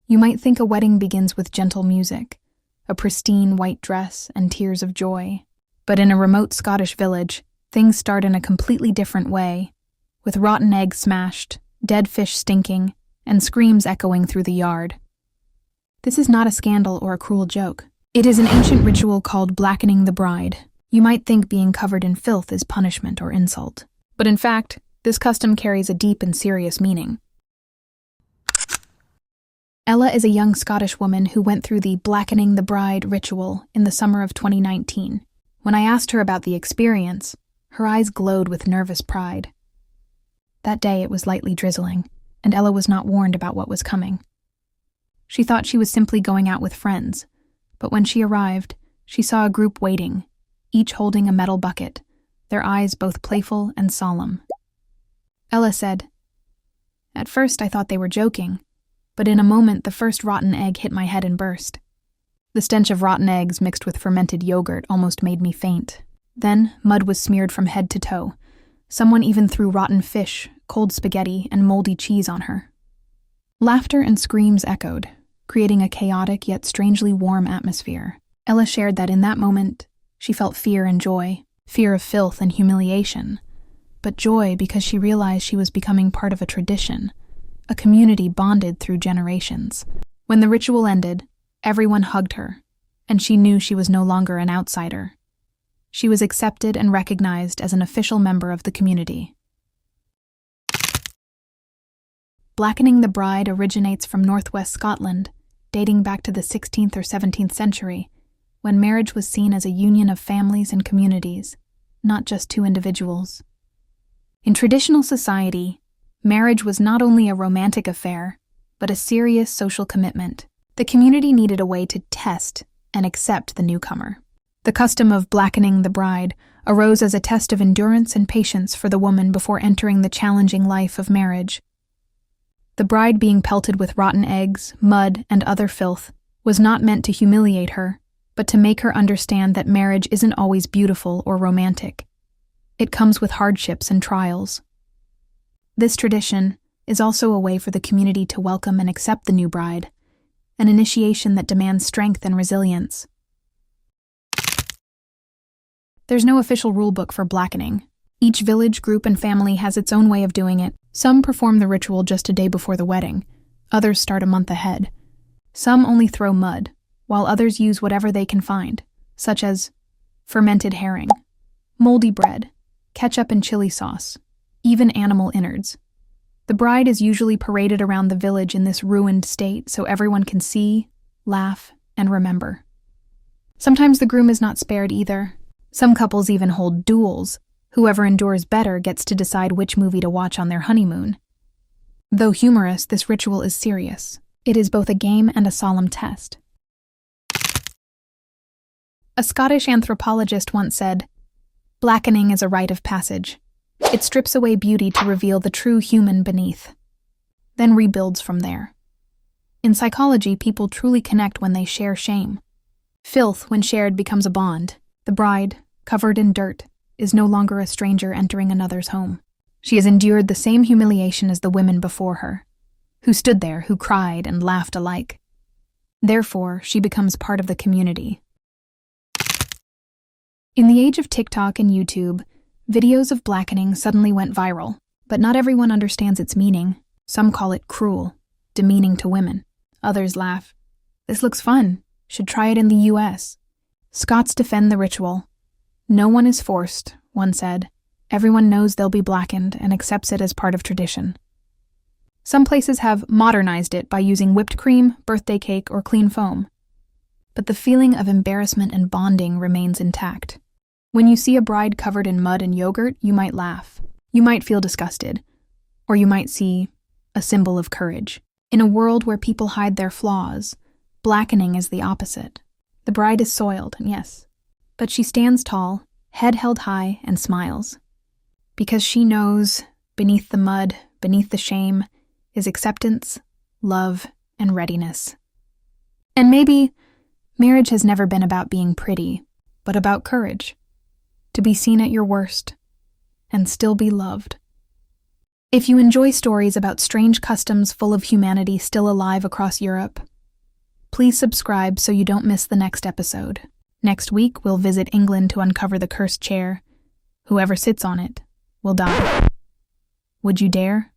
You might think a wedding begins with gentle music, a pristine white dress, and tears of joy. But in a remote Scottish village, things start in a completely different way, with rotten eggs smashed, dead fish stinking, and screams echoing through the yard. This is not a scandal or a cruel joke. It is an ancient ritual called blackening the bride. You might think being covered in filth is punishment or insult. But in fact, this custom carries a deep and serious meaning. Ella is a young Scottish woman who went through the Blackening the Bride ritual in the summer of 2019. When I asked her about the experience, her eyes glowed with nervous pride. That day it was lightly drizzling, and Ella was not warned about what was coming. She thought she was simply going out with friends, but when she arrived, she saw a group waiting, each holding a metal bucket, their eyes both playful and solemn. Ella said, "At first I thought they were joking, but in a moment the first rotten egg hit my head and burst. The stench of rotten eggs mixed with fermented yogurt almost made me faint. Then mud was smeared from head to toe. Someone even threw rotten fish, cold spaghetti, and moldy cheese on her." Laughter and screams echoed, creating a chaotic yet strangely warm atmosphere. Ella shared that in that moment, she felt fear and joy, fear of filth and humiliation, but joy because she realized she was becoming part of a tradition, a community bonded through generations. When the ritual ended, everyone hugged her, and she knew she was no longer an outsider. She was accepted and recognized as an official member of the community. Blackening the Bride originates from northwest Scotland, dating back to the 16th or 17th century, when marriage was seen as a union of families and communities, not just two individuals. In traditional society, marriage was not only a romantic affair, but a serious social commitment. The community needed a way to test and accept the newcomer. The custom of blackening the bride arose as a test of endurance and patience for the woman before entering the challenging life of marriage. The bride being pelted with rotten eggs, mud, and other filth was not meant to humiliate her, but to make her understand that marriage isn't always beautiful or romantic. It comes with hardships and trials. This tradition is also a way for the community to welcome and accept the new bride, an initiation that demands strength and resilience. There's no official rulebook for blackening. Each village, group, and family has its own way of doing it. Some perform the ritual just a day before the wedding. Others start a month ahead. Some only throw mud, while others use whatever they can find, such as fermented herring, moldy bread, ketchup and chili sauce, even animal innards. The bride is usually paraded around the village in this ruined state so everyone can see, laugh, and remember. Sometimes the groom is not spared either. Some couples even hold duels. Whoever endures better gets to decide which movie to watch on their honeymoon. Though humorous, this ritual is serious. It is both a game and a solemn test. A Scottish anthropologist once said, "Blackening is a rite of passage. It strips away beauty to reveal the true human beneath, then rebuilds from there." In psychology, people truly connect when they share shame. Filth, when shared, becomes a bond. The bride, covered in dirt, is no longer a stranger entering another's home. She has endured the same humiliation as the women before her, who stood there, who cried and laughed alike. Therefore, she becomes part of the community. In the age of TikTok and YouTube, videos of blackening suddenly went viral, but not everyone understands its meaning. Some call it cruel, demeaning to women. Others laugh. "This looks fun. Should try it in the US." Scots defend the ritual. "No one is forced," one said. "Everyone knows they'll be blackened and accepts it as part of tradition." Some places have modernized it by using whipped cream, birthday cake, or clean foam. But the feeling of embarrassment and bonding remains intact. When you see a bride covered in mud and yogurt, you might laugh. You might feel disgusted. Or you might see a symbol of courage. In a world where people hide their flaws, blackening is the opposite. The bride is soiled, yes, but she stands tall, head held high, and smiles. Because she knows, beneath the mud, beneath the shame, is acceptance, love, and readiness. And maybe marriage has never been about being pretty, but about courage. To be seen at your worst, and still be loved. If you enjoy stories about strange customs full of humanity still alive across Europe, please subscribe so you don't miss the next episode. Next week, we'll visit England to uncover the cursed chair. Whoever sits on it will die. Would you dare?